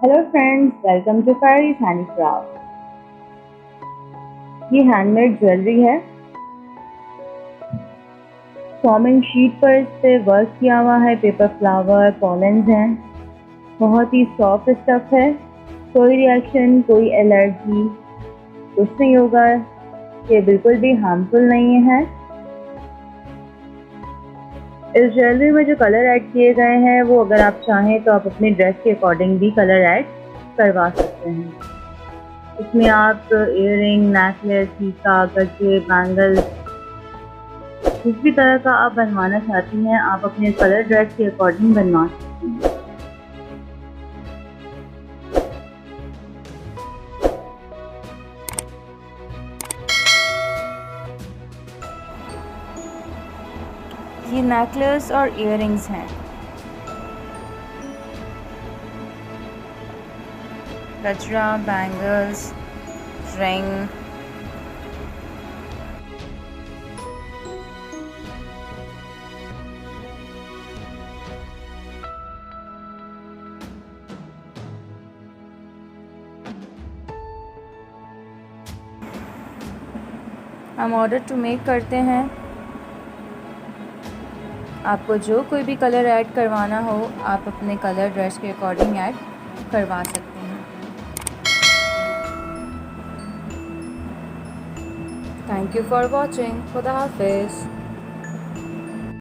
Hello friends, welcome to fiery handicraft. ये handmade jewellery है। Forming sheet पर इस पे वर्क किया हुआ है। पेपर फ्लावर, पॉलेंस हैं। बहुत ही सॉफ्ट स्टफ है। कोई रिएक्शन, कोई एलर्जी कुछ नहीं होगा। ये बिल्कुल भी हार्मफुल नहीं है। इस ज्वेलरी में जो कलर ऐड किए गए हैं वो अगर आप चाहें तो आप अपनी ड्रेस के अकॉर्डिंग भी कलर ऐड करवा सकते हैं। इसमें आप इयररिंग, नेकलेस, टीका, गजरे, बैंगल जिस भी तरह का आप बनवाना चाहती हैं आप अपने कलर ड्रेस के अकॉर्डिंग बनवा सकती हैं। ये नेकलेस और इयररिंग्स हैं। गजरा, बैंगल्स, रिंग। हम ऑर्डर टू मेक करते हैं। आपको जो कोई भी कलर ऐड करवाना हो आप अपने कलर ड्रेस के अकॉर्डिंग ऐड करवा सकते हैं। Thank you for watching. खुदा हाफिज़।